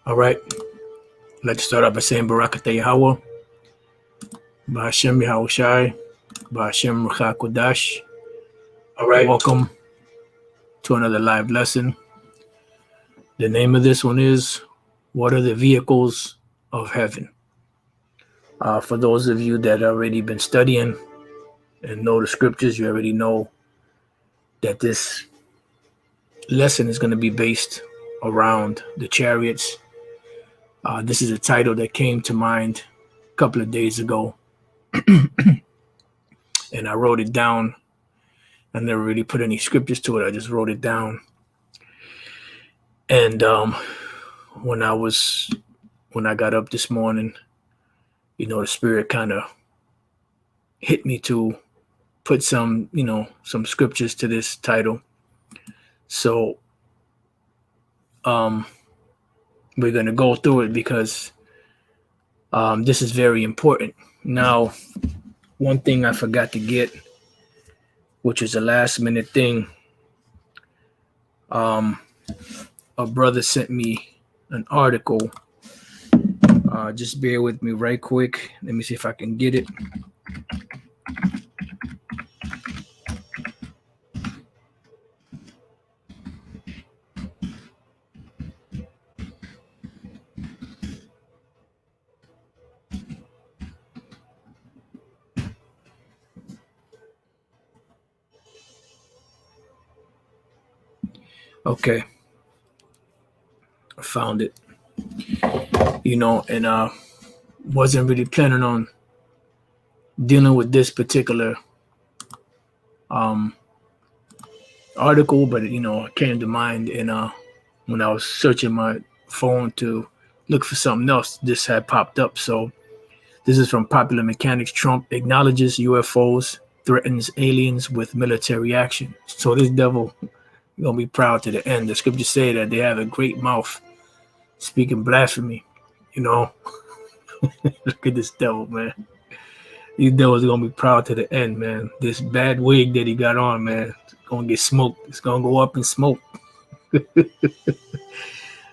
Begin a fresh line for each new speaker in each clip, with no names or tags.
All right. Let's start off by saying Barakatah Yahweh, Ba'ashem Yahushai, Ba'ashem Ruach. All right. Welcome to another live lesson. The name of this one is What are the Vehicles of Heaven? For those of you that have already been studying and know the scriptures, you already know that this lesson is going to be based around the chariots. This is a title that came to mind a couple of days ago, and I wrote it down. I never really put any scriptures to it. I just wrote it down. And when I got up this morning, the Spirit kind of hit me to put some scriptures to this title. So we're going to go through it because this is very important. Now, one thing I forgot to get, which is a last minute thing, a brother sent me an article. Just bear with me right quick. Let me see if I can get it. Okay. I found it. And wasn't really planning on dealing with this particular article, but it came to mind, and when I was searching my phone to look for something else, this had popped up. So this is from Popular Mechanics. Trump acknowledges UFOs, threatens aliens with military action. So this devil gonna be proud to the end. The scriptures say that they have a great mouth, speaking blasphemy. Look at this devil, man. These devils are gonna be proud to the end, man. This bad wig that he got on, man, it's gonna get smoked. It's gonna go up in smoke.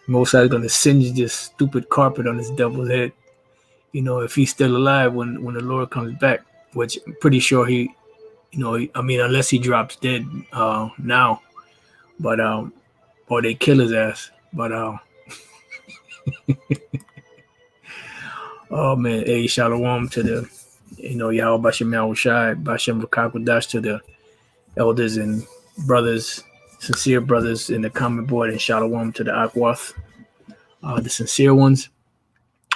Most likely gonna singe this stupid carpet on this devil's head. If he's still alive when the Lord comes back, which I'm pretty sure he, unless he drops dead now, but or they kill his ass. But oh man, hey, shalom to the, Yahweh Bashem Yahushai, Bashem Ruach, to the elders and brothers, sincere brothers in the comment board, and shalom to the Akwath, the sincere ones.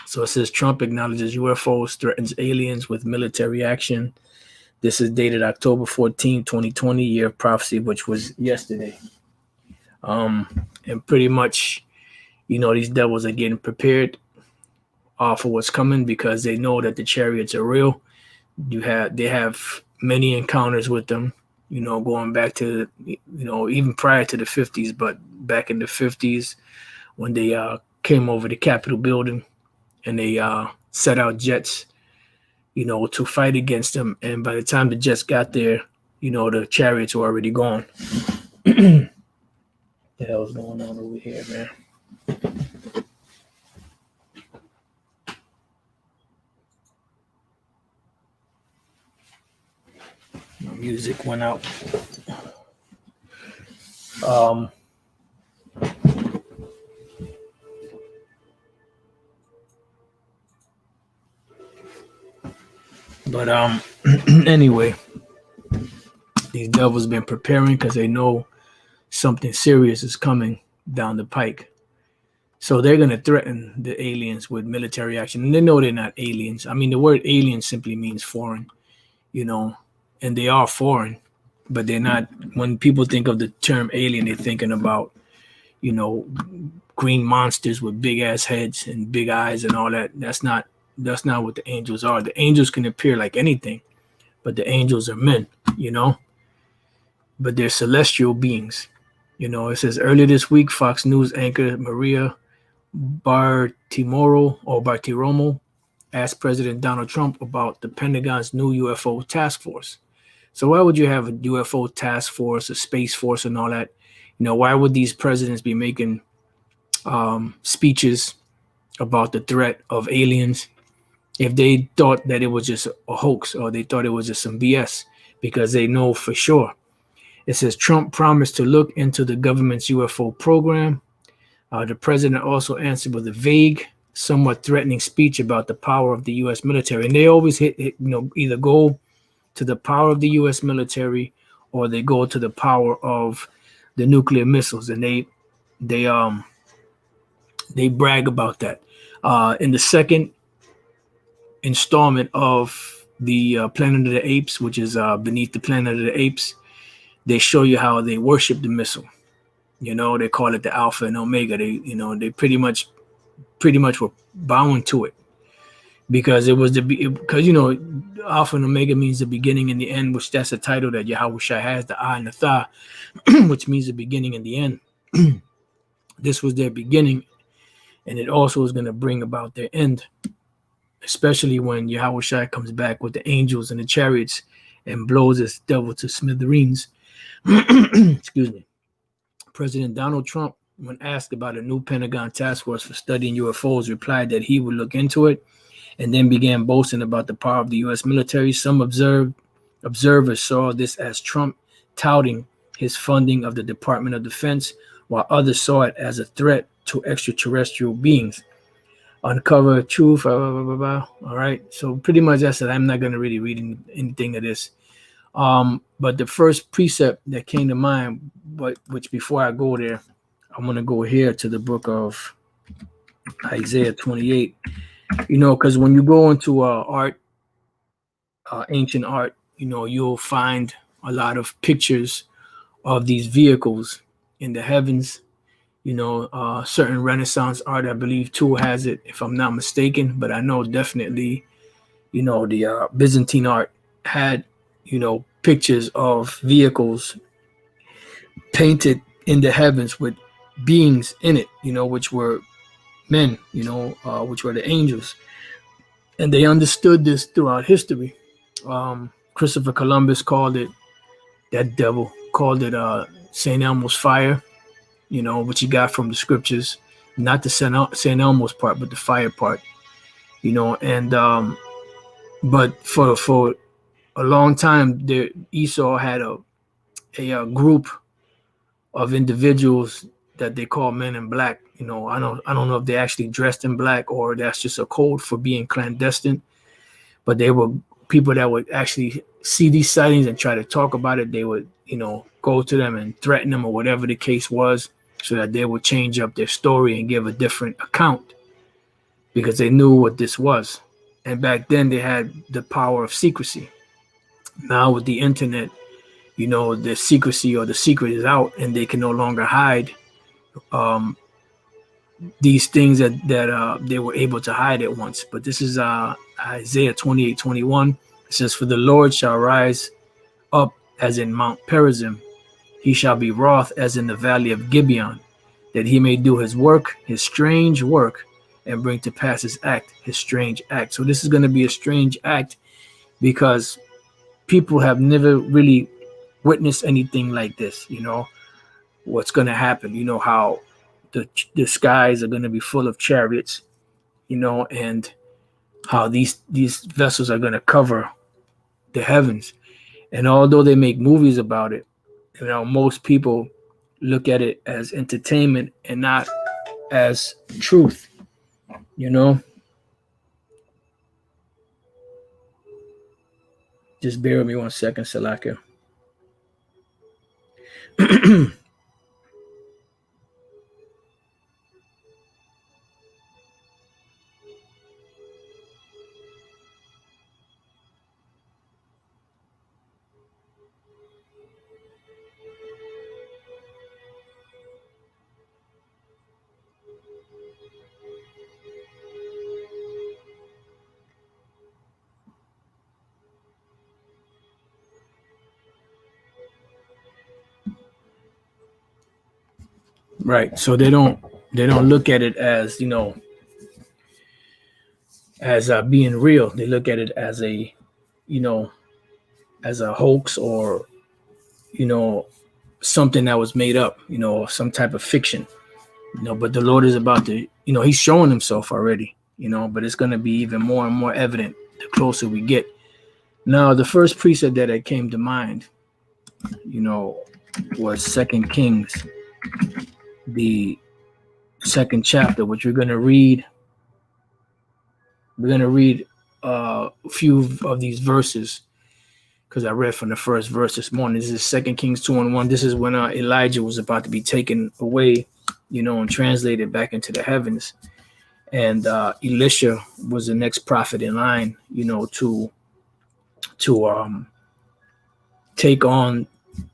So it says Trump acknowledges UFOs, threatens aliens with military action. This is dated October 14, 2020, year of prophecy, which was yesterday. And pretty much, these devils are getting prepared for what's coming because they know that the chariots are real. They have many encounters with them, going back to, even prior to the 50s, but back in the 50s when they came over the Capitol building and they set out jets, to fight against them. And by the time the jets got there, the chariots were already gone. The hell's going on over here, man? My music went out. But anyway, these devils been preparing because they know something serious is coming down the pike. So they're going to threaten the aliens with military action. And they know they're not aliens. I mean, the word alien simply means foreign, and they are foreign, but they're not. When people think of the term alien, they're thinking about, green monsters with big ass heads and big eyes and all that. That's not what the angels are. The angels can appear like anything, but the angels are men, but they're celestial beings. It says earlier this week, Fox News anchor Maria Bartiromo asked President Donald Trump about the Pentagon's new UFO task force. So why would you have a UFO task force, a space force, and all that? Why would these presidents be making speeches about the threat of aliens, if they thought that it was just a hoax or they thought it was just some BS, because they know for sure. It says Trump promised to look into the government's UFO program. The president also answered with a vague, somewhat threatening speech about the power of the U.S. military. And they always either go to the power of the U.S. military or they go to the power of the nuclear missiles, and they brag about that. In the second installment of the Planet of the Apes, which is Beneath the Planet of the Apes, they show you how they worship the missile. You know, they call it the Alpha and Omega. They pretty much were bowing to it because it was because Alpha and Omega means the beginning and the end, which that's a title that Yahushua has, the I and the Tha, which means the beginning and the end. This was their beginning, and it also is going to bring about their end, especially when Yahushua comes back with the angels and the chariots and blows this devil to smithereens. Excuse me. President Donald Trump, when asked about a new Pentagon task force for studying UFOs, replied that he would look into it, and then began boasting about the power of the U.S. military. Some observers saw this as Trump touting his funding of the Department of Defense, while others saw it as a threat to extraterrestrial beings. Uncover truth, blah, blah, blah, blah. All right. So pretty much that's it. I'm not going to really read anything of this. But the first precept that came to mind, which before I go there, I'm going to go here to the book of Isaiah 28. Because when you go into art, ancient art, you'll find a lot of pictures of these vehicles in the heavens. Certain Renaissance art, I believe, too, has it, if I'm not mistaken. But I know definitely, the Byzantine art had, pictures of vehicles painted in the heavens with beings in it, which were men, which were the angels. And they understood this throughout history. Christopher Columbus called it, that devil, called it St. Elmo's fire, which he got from the scriptures, not the St. Elmo's part, but the fire part, and but for a long time, Esau had a group of individuals that they call men in black. I don't know if they actually dressed in black or that's just a code for being clandestine, but they were people that would actually see these sightings and try to talk about it. They would, go to them and threaten them or whatever the case was, so that they would change up their story and give a different account because they knew what this was. And back then they had the power of secrecy. Now with the internet, the secrecy or the secret is out and they can no longer hide these things that they were able to hide at once. But this is Isaiah 28:21. It says, "For the Lord shall rise up as in Mount Perazim. He shall be wroth as in the valley of Gibeon, that he may do his work, his strange work, and bring to pass his act, his strange act." So this is going to be a strange act because people have never really witnessed anything like this. What's going to happen, how the skies are going to be full of chariots, and how these vessels are going to cover the heavens. And although they make movies about it, most people look at it as entertainment and not as truth, Just bear with me 1 second, Salaka. Right. So they don't look at it as, as being real. They look at it as a, as a hoax or, something that was made up, some type of fiction, but the Lord is about to he's showing himself already, but it's going to be even more and more evident the closer we get. Now, the first precept that came to mind, was 2 Kings, the second chapter, which we're going to read. We're going to read a few of these verses because I read from the first verse this morning. This is 2 Kings 2:1. This is when Elijah was about to be taken away, and translated back into the heavens. And Elisha was the next prophet in line, to take on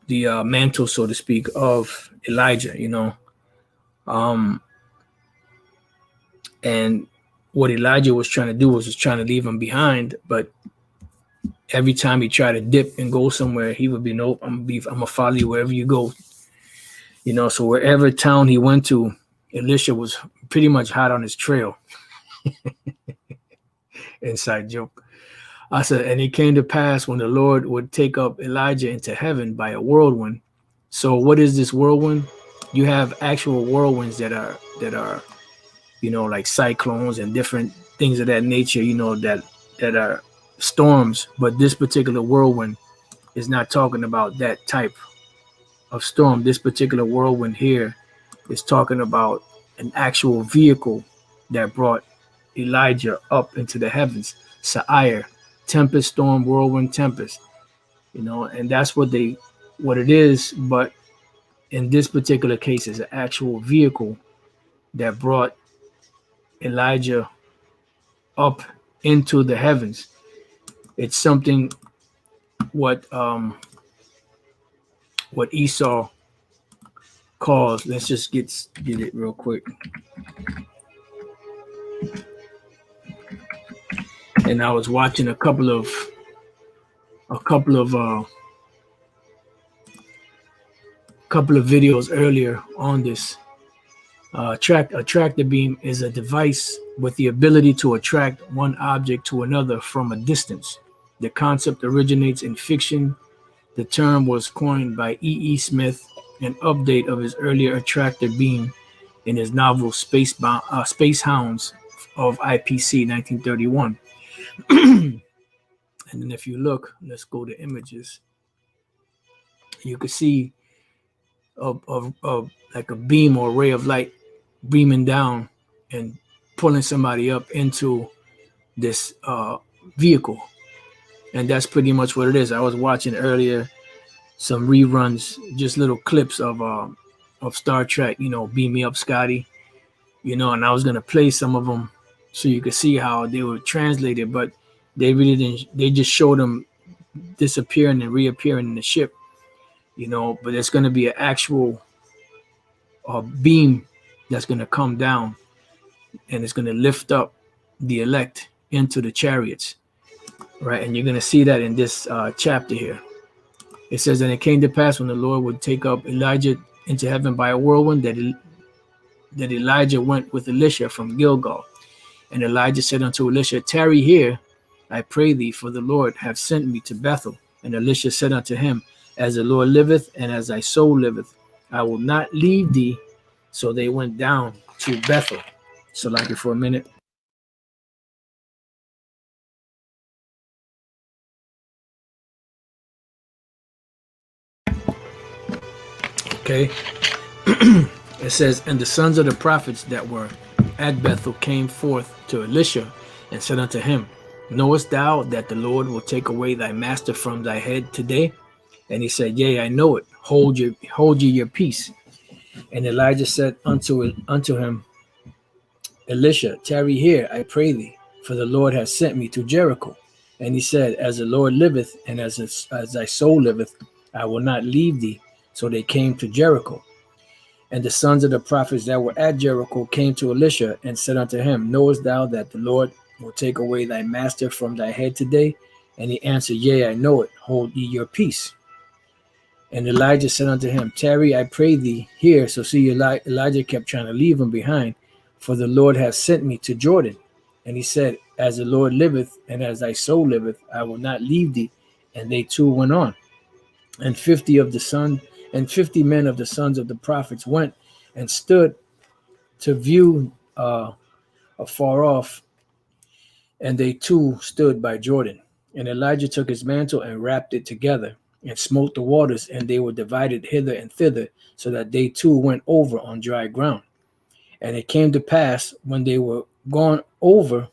the mantle, so to speak, of Elijah, and what Elijah was trying to do was trying to leave him behind, but every time he tried to dip and go somewhere, he would be, nope, I'm gonna follow you wherever you go. So wherever town he went to, Elisha was pretty much hot on his trail. Inside joke. I said, and it came to pass when the Lord would take up Elijah into heaven by a whirlwind. So what is this whirlwind? You have actual whirlwinds that are like cyclones and different things of that nature, that are storms. But this particular whirlwind is not talking about that type of storm. This particular whirlwind here is talking about an actual vehicle that brought Elijah up into the heavens. Sa'ir, tempest, storm, whirlwind, tempest. And that's what it is. But in this particular case, it's an actual vehicle that brought Elijah up into the heavens. It's something what Esau calls. Let's just get it real quick. And I was watching a couple of videos earlier on this. A tractor beam is a device with the ability to attract one object to another from a distance. The concept originates in fiction. The term was coined by E.E. Smith, an update of his earlier attractor beam in his novel Space Hounds of IPC 1931. And then if you look, let's go to images. You can see of like a beam or a ray of light beaming down and pulling somebody up into this vehicle. And that's pretty much what it is. I was watching earlier some reruns, just little clips of Star Trek, Beam Me Up, Scotty, and I was going to play some of them so you could see how they were translated, but they really didn't. They just showed them disappearing and reappearing in the ship, but it's going to be an actual beam that's going to come down and it's going to lift up the elect into the chariots, right? And you're going to see that in this chapter here. It says, and it came to pass when the Lord would take up Elijah into heaven by a whirlwind that Elijah went with Elisha from Gilgal. And Elijah said unto Elisha, tarry here, I pray thee, for the Lord hath sent me to Bethel. And Elisha said unto him, as the Lord liveth, and as thy soul liveth, I will not leave thee. So they went down to Bethel. So like it for a minute. Okay. It says, and the sons of the prophets that were at Bethel came forth to Elisha and said unto him, knowest thou that the Lord will take away thy master from thy head today? And he said, yea, I know it. Hold ye your peace. And Elijah said unto him, Elisha, tarry here, I pray thee, for the Lord hath sent me to Jericho. And he said, as the Lord liveth, and as thy soul liveth, I will not leave thee. So they came to Jericho. And the sons of the prophets that were at Jericho came to Elisha and said unto him, knowest thou that the Lord will take away thy master from thy head today? And he answered, yea, I know it. Hold ye your peace. And Elijah said unto him, tarry, I pray thee, here. So see, Elijah kept trying to leave him behind, for the Lord hath sent me to Jordan. And he said, as the Lord liveth, and as thy soul liveth, I will not leave thee. And they two went on. And 50 men of the sons of the prophets went and stood to view afar off, and they too stood by Jordan. And Elijah took his mantle and wrapped it together, and smote the waters, and they were divided hither and thither, so that they too went over on dry ground. And it came to pass, when they were gone over,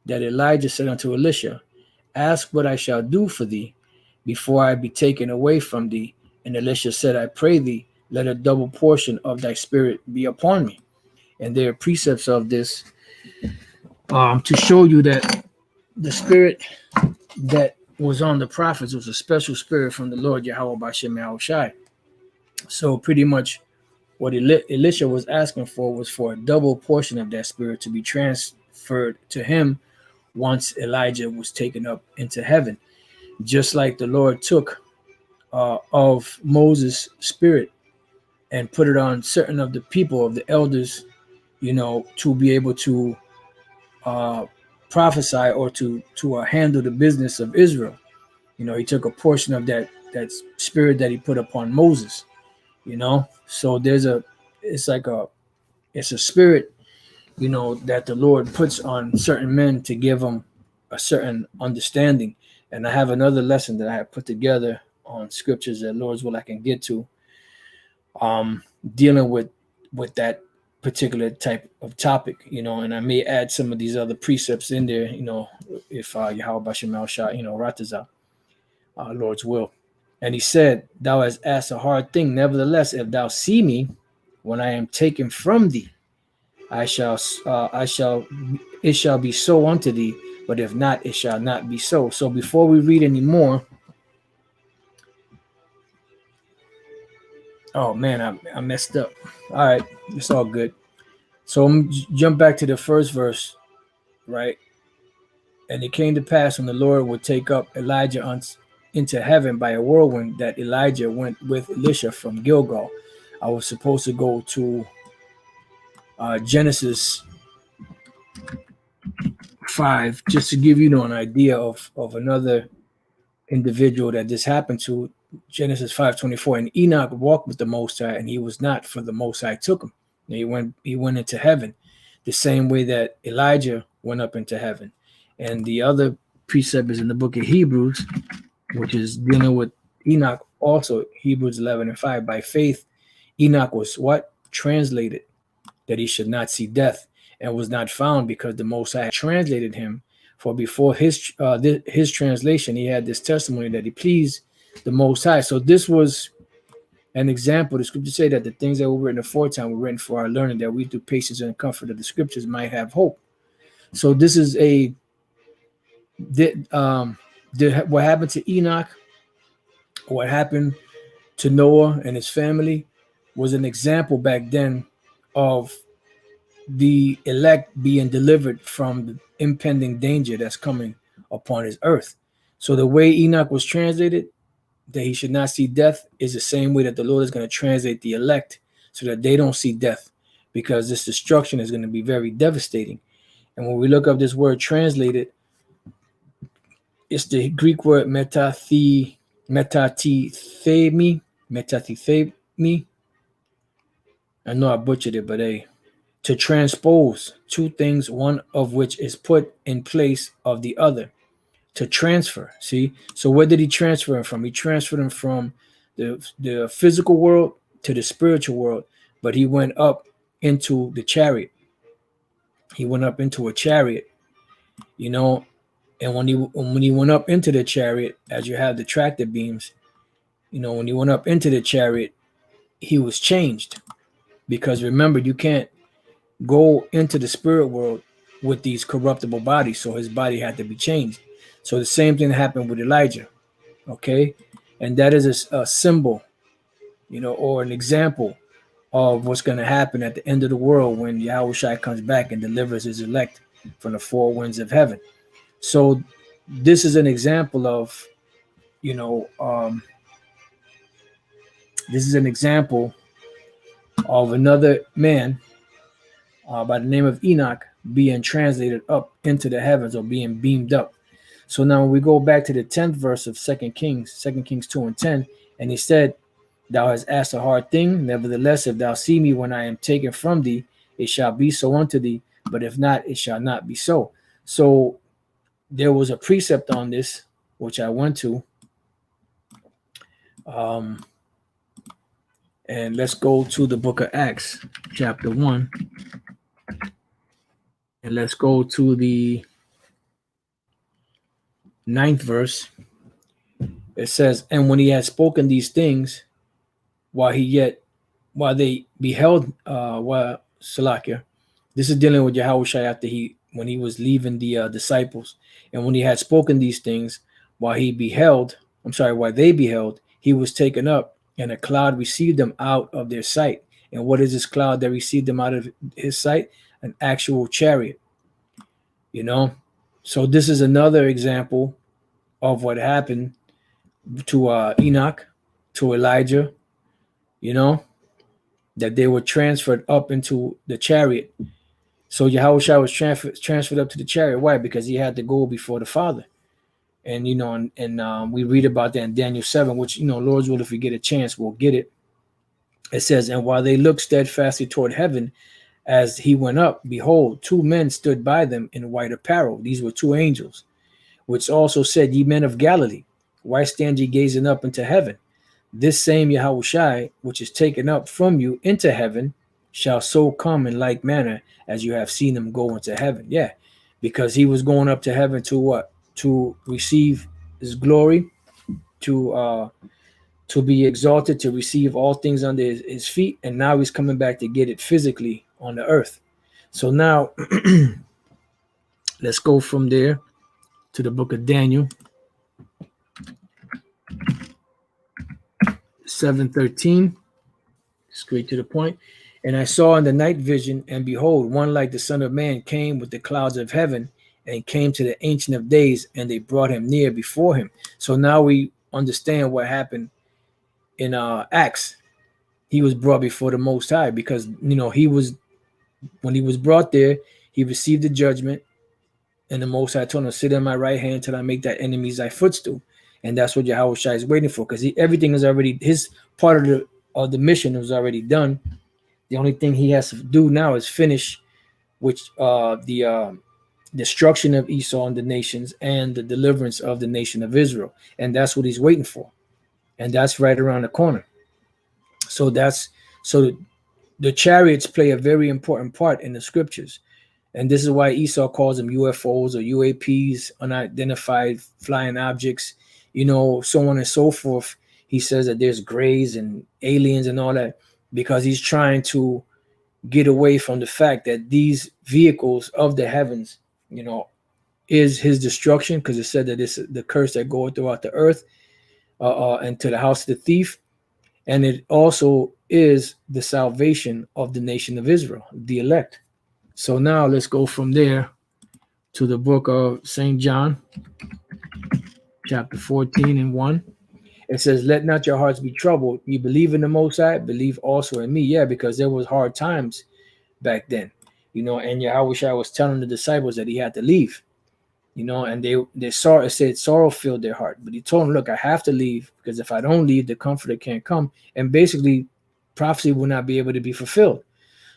that Elijah said unto Elisha, Ask what I shall do for thee, before I be taken away from thee. And Elisha said, I pray thee, let a double portion of thy spirit be upon me. And there are precepts of this to show you that the spirit that was on the prophets was a special spirit from the Lord Yahweh Bashem Yahushai. So pretty much what Elisha was asking for was for a double portion of that spirit to be transferred to him once Elijah was taken up into heaven. Just like the Lord took of Moses' spirit and put it on certain of the people, of the elders, to be able to prophesy or to handle the business of Israel. He took a portion of that spirit that he put upon Moses. So it's a spirit, that the Lord puts on certain men to give them a certain understanding. And I have another lesson that I have put together on scriptures that Lord's will I can get to, dealing with that particular type of topic, and I may add some of these other precepts in there, if Yahweh Bashem Shah, Rataza, Lord's will. And he said, Thou hast asked a hard thing. Nevertheless, if thou see me when I am taken from thee, it shall be so unto thee, but if not, it shall not be so. So before we read any more, oh man, I messed up. All right, it's all good. So I'm jump back to the first verse, right? And it came to pass when the Lord would take up Elijah into heaven by a whirlwind, that Elijah went with Elisha from Gilgal. I was supposed to go to Genesis 5, just to give you an idea of another individual that this happened to. Genesis 5:24. And Enoch walked with the Most High, and he was not, for the Most High took him. And he went into heaven, the same way that Elijah went up into heaven. And the other precept is in the book of Hebrews, which is dealing with Enoch, also Hebrews 11:5. By faith, Enoch was what? Translated, that he should not see death, and was not found, because the Most High translated him. For before his translation, he had this testimony that he pleased the Most High. So this was an example. The scriptures say that the things that were written aforetime were written for our learning, that we through patience and comfort of the scriptures might have hope. So this is what happened to Enoch, what happened to Noah and his family, was an example back then of the elect being delivered from the impending danger that's coming upon his earth. So the way Enoch was translated, that he should not see death, is the same way that the Lord is going to translate the elect, so that they don't see death, because this destruction is going to be very devastating. And when we look up this word translated, it's the Greek word metatithemi. I know I butchered it, but to transpose two things, one of which is put in place of the other. To transfer. See, so where did he transfer him from? He transferred him from the physical world to the spiritual world, but he went up into the chariot. He went up into a chariot, and when he went up into the chariot, as you have the tractor beams, when he went up into the chariot, he was changed, because remember, you can't go into the spirit world with these corruptible bodies, so his body had to be changed. So the same thing happened with Elijah, okay? And that is a symbol, or an example of what's going to happen at the end of the world when Yahushua comes back and delivers his elect from the four winds of heaven. So this is an example of, this is an example of another man by the name of Enoch being translated up into the heavens, or being beamed up. So now when we go back to the 10th verse of 2 Kings 2:10, and he said, Thou hast asked a hard thing. Nevertheless, if thou see me when I am taken from thee, it shall be so unto thee. But if not, it shall not be so. So there was a precept on this, which I went to. And let's go to the book of Acts, chapter 1. And let's go to the 9th verse. It says, and when he had spoken these things, while they beheld, Salakia, this is dealing with Yahushua after when he was leaving the disciples. And when he had spoken these things, while they beheld, he was taken up, and a cloud received them out of their sight. And what is this cloud that received them out of his sight? An actual chariot. So this is another example of what happened to Enoch, to Elijah, that they were transferred up into the chariot. So Yahushua was transferred up to the chariot. Why? Because he had to go before the Father. And, we read about that in Daniel 7, which, Lord's will, if we get a chance, we'll get it. It says, and while they looked steadfastly toward heaven as he went up, behold, 2 men stood by them in white apparel. These were 2 angels, which also said, ye men of Galilee, why stand ye gazing up into heaven? This same Yahushua, which is taken up from you into heaven, shall so come in like manner as you have seen him go into heaven. Yeah, because he was going up to heaven to what? To receive his glory, to be exalted, to receive all things under his feet, and now he's coming back to get it physically on the earth. So now let's go from there to the book of Daniel 7:13, straight to the point. And I saw in the night vision, and behold, one like the Son of Man came with the clouds of heaven, and came to the Ancient of Days, and they brought him near before him. So now we understand what happened in Acts. He was brought before the Most High because, when he was brought there, he received the judgment, and the Most High told him, sit on my right hand till I make that enemies thy footstool. And that's what Yahushua is waiting for, because everything is already, his part of the mission was already done. The only thing he has to do now is finish, the destruction of Esau and the nations, and the deliverance of the nation of Israel. And that's what he's waiting for. And that's right around the corner. So the chariots play a very important part in the scriptures. And this is why Esau calls them UFOs or UAPs, unidentified flying objects, so on and so forth. He says that there's grays and aliens and all that, because he's trying to get away from the fact that these vehicles of the heavens, is his destruction, because it said that it's the curse that goeth throughout the earth and to the house of the thief. And it also is the salvation of the nation of Israel, the elect. So now let's go from there to the book of St. John, chapter 14 and 1. It says, let not your hearts be troubled. You believe in the Most High, believe also in me. Yeah, because there was hard times back then, and Yahushua was telling the disciples that he had to leave, and they saw, it said sorrow filled their heart. But he told them, look, I have to leave, because if I don't leave, the Comforter can't come. And basically, prophecy will not be able to be fulfilled.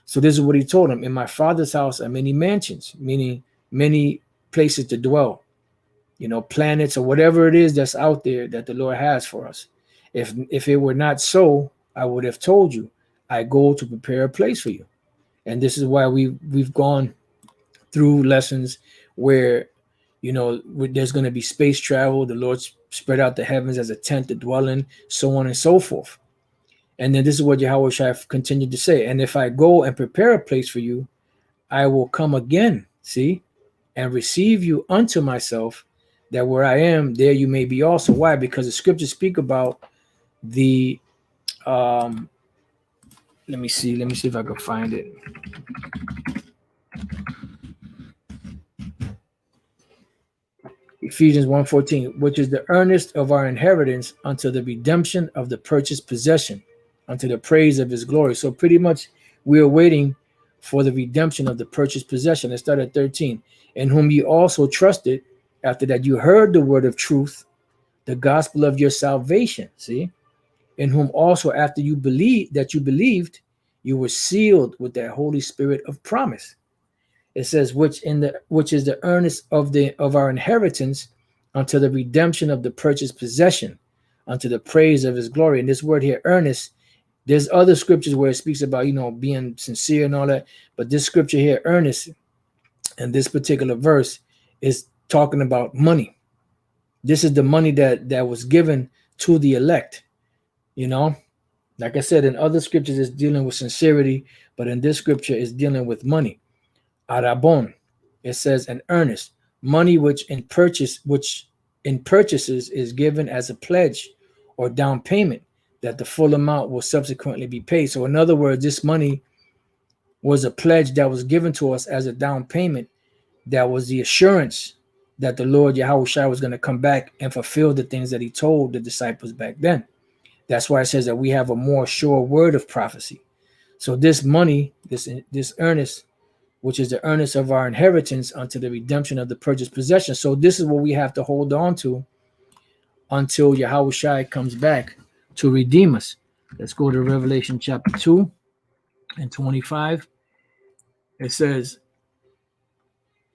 So this is what he told them. In my Father's house are many mansions, meaning many places to dwell, planets or whatever it is that's out there that the Lord has for us. If it were not so, I would have told you, I go to prepare a place for you. And this is why we've gone through lessons where, there's going to be space travel. The Lord spread out the heavens as a tent to dwell in, so on and so forth. And then this is what Yahushua continued to say. And if I go and prepare a place for you, I will come again, and receive you unto myself, that where I am, there you may be also. Why? Because the scriptures speak about the, let me see if I can find it. Ephesians 1:14, which is the earnest of our inheritance unto the redemption of the purchased possession, unto the praise of his glory. So pretty much we're waiting for the redemption of the purchased possession. Let's start at 13. In whom ye also trusted, after that you heard the word of truth, the gospel of your salvation. In whom also after you believed, you were sealed with that Holy Spirit of promise. It says, which is the earnest of our inheritance unto the redemption of the purchased possession, unto the praise of his glory. And this word here, earnest, there's other scriptures where it speaks about, being sincere and all that. But this scripture here, earnest, and this particular verse is talking about money. This is the money that was given to the elect. Like I said, in other scriptures, it's dealing with sincerity, but in this scripture, it's dealing with money. Arabon, it says an earnest money which in purchases is given as a pledge or down payment that the full amount will subsequently be paid. So in other words, this money was a pledge that was given to us as a down payment. That was the assurance that the Lord Yahushua was going to come back and fulfill the things that he told the disciples back then. That's why it says that we have a more sure word of prophecy. So this money, this earnest, which is the earnest of our inheritance unto the redemption of the purchased possession. So this is what we have to hold on to until Yahushua comes back to redeem us. Let's go to Revelation chapter 2 and 25. It says,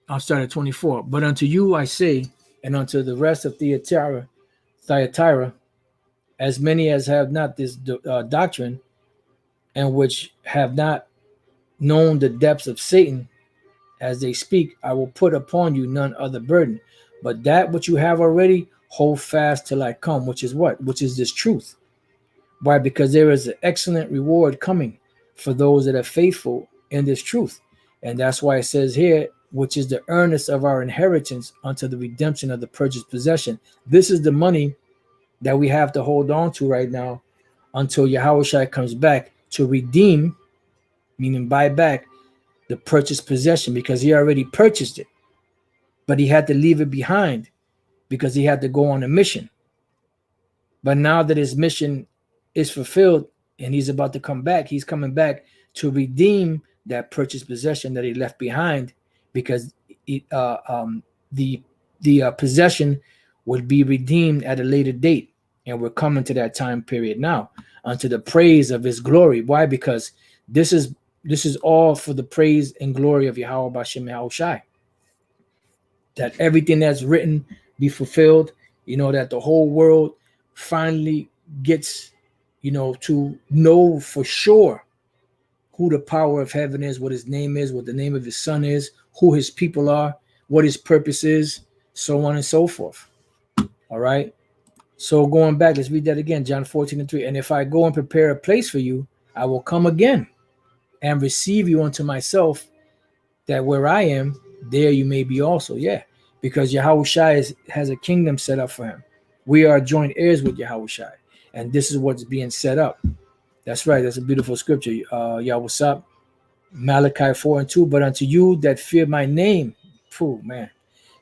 I'll start at 24. But unto you I say, and unto the rest of Thyatira, as many as have not this doctrine, and which have not known the depths of Satan, as they speak, I will put upon you none other burden, but that which you have already, hold fast till I come. Which is what? Which is this truth. Why? Because there is an excellent reward coming for those that are faithful in this truth. And that's why it says here, which is the earnest of our inheritance unto the redemption of the purchased possession. This is the money that we have to hold on to right now until Yahushua comes back to redeem, meaning buy back the purchased possession, because he already purchased it, but he had to leave it behind because he had to go on a mission. But now that his mission is fulfilled and he's about to come back, he's coming back to redeem that purchased possession that he left behind, because the possession would be redeemed at a later date. And we're coming to that time period now unto the praise of his glory. Why? Because this is all for the praise and glory of Yahweh Bashem Yahushai. That everything that's written be fulfilled, that the whole world finally gets, to know for sure who the power of heaven is, what his name is, what the name of his son is, who his people are, what his purpose is, so on and so forth. All right. So going back, let's read that again. John 14:3. And if I go and prepare a place for you, I will come again and receive you unto myself, that where I am, there you may be also. Yeah, because Yahushua has a kingdom set up for him. We are joint heirs with Yahushua, and this is what's being set up. That's right. That's a beautiful scripture. What's up? Malachi 4:2. But unto you that fear my name,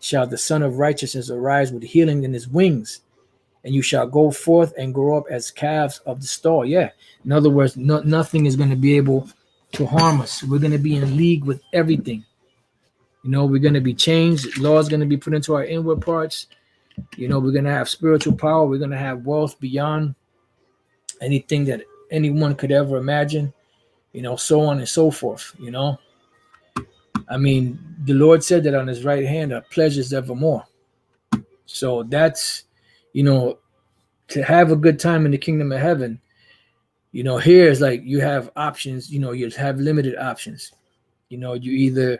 shall the Son of Righteousness arise with healing in his wings, and you shall go forth and grow up as calves of the stall. Yeah. In other words, nothing is going to be able to harm us. We're going to be in league with everything. We're going to be changed. Law is going to be put into our inward parts. We're going to have spiritual power. We're going to have wealth beyond anything that anyone could ever imagine, so on and so forth. I mean, the Lord said that on his right hand are pleasures evermore. So that's, to have a good time in the kingdom of heaven, here is like you have options, you have limited options. You either,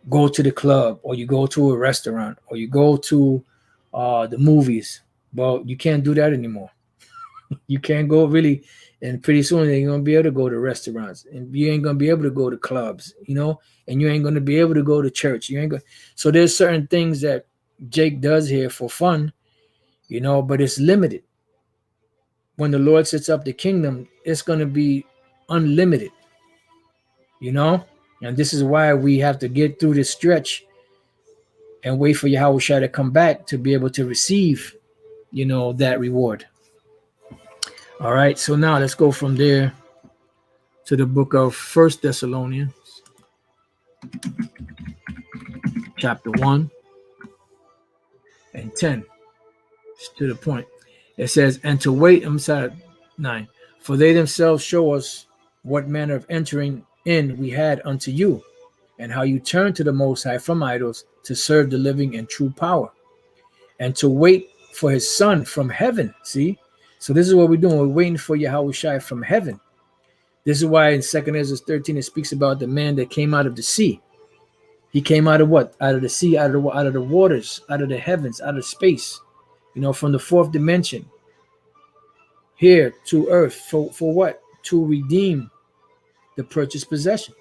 go to the club, or you go to a restaurant, or you go to the movies. Well, you can't do that anymore. You can't go really, and pretty soon you're going to be able to go to restaurants, and you ain't going to be able to go to clubs, and you ain't going to be able to go to church. So there's certain things that Jake does here for fun, but it's limited. When the Lord sets up the kingdom, it's going to be unlimited, and this is why we have to get through this stretch and wait for Yahushua to come back to be able to receive, that reward. All right. So now let's go from there to the book of 1 Thessalonians, chapter 1 and 10. It's to the point. It says, and to wait, 9. For they themselves show us what manner of entering in we had unto you, and how you turned to the Most High from idols to serve the living and true power, and to wait for his Son from heaven. See? So this is what we're doing. We're waiting for Yahweh Shai from heaven. This is why in 2 Ezra 13 it speaks about the man that came out of the sea. He came out of what? Out of the sea, out of the waters, out of the heavens, out of space. From the fourth dimension here to earth. For what? To redeem the purchased possession.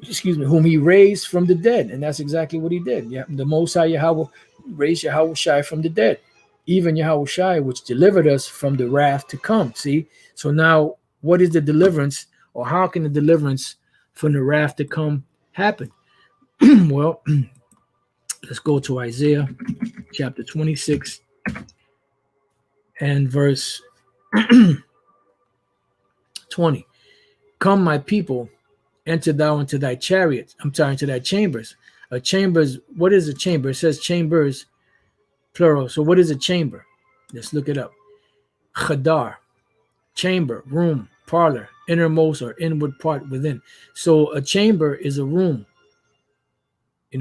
Excuse me, whom he raised from the dead. And that's exactly what he did. Yeah, the Most High Yahweh raised Yahweh Shai from the dead. Even Yahweh Shai, which delivered us from the wrath to come. See? So now, what is the deliverance, or how can the deliverance from the wrath to come happen? Well, let's go to Isaiah chapter 26 and verse 20. Come, my people, enter thou into thy chariots. Into thy chambers. A chambers, what is a chamber? It says chambers, plural. So what is a chamber? Let's look it up. Chadar, chamber, room, parlor, innermost or inward part within. So a chamber is a room.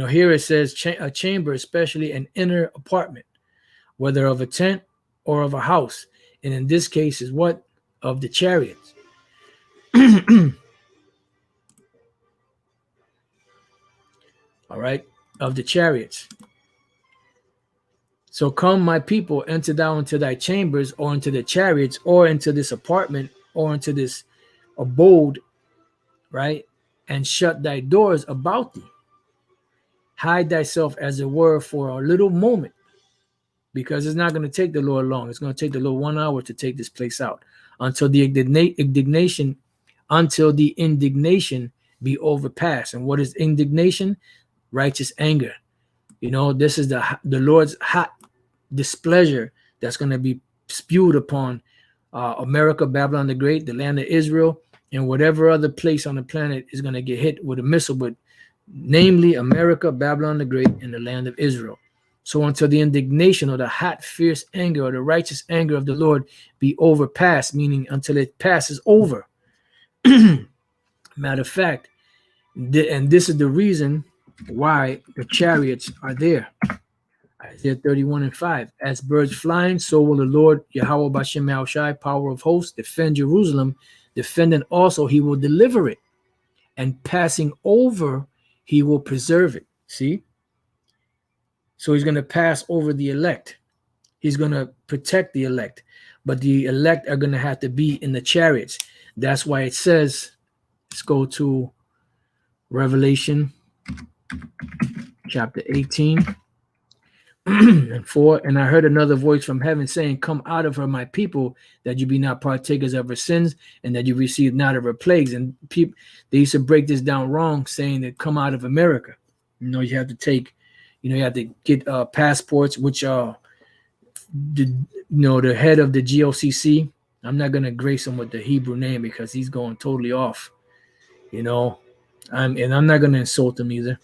Here it says a chamber, especially an inner apartment, whether of a tent or of a house. And in this case is what? Of the chariots. All right, of the chariots. So come, my people, enter thou into thy chambers, or into the chariots, or into this apartment, or into this abode, right? And shut thy doors about thee. Hide thyself, as it were, for a little moment, because it's not going to take the Lord long. It's going to take the Lord 1 hour to take this place out until the indignation be overpassed. And what is indignation? Righteous anger. This is the Lord's hot displeasure that's going to be spewed upon America, Babylon the Great, the land of Israel, and whatever other place on the planet is going to get hit with a missile, but namely America, Babylon the Great, and the land of Israel. So until the indignation or the hot, fierce anger or the righteous anger of the Lord be overpassed, meaning until it passes over. Matter of fact, and this is the reason why the chariots are there. Isaiah 31:5. As birds flying, so will the Lord Yahweh Bashem Yahushai, power of hosts, defend Jerusalem. Defending also, he will deliver it. And passing over, he will preserve it. See? So he's going to pass over the elect. He's going to protect the elect. But the elect are going to have to be in the chariots. That's why it says, let's go to Revelation chapter 18 and 4. And I heard another voice from heaven saying, come out of her, my people, that you be not partakers of her sins, and that you receive not of her plagues. And people, they used to break this down wrong, saying that come out of America. You have to take, you have to get passports, which are the head of the GOCC. I'm not going to grace him with the Hebrew name because he's going totally off, and I'm not going to insult him either.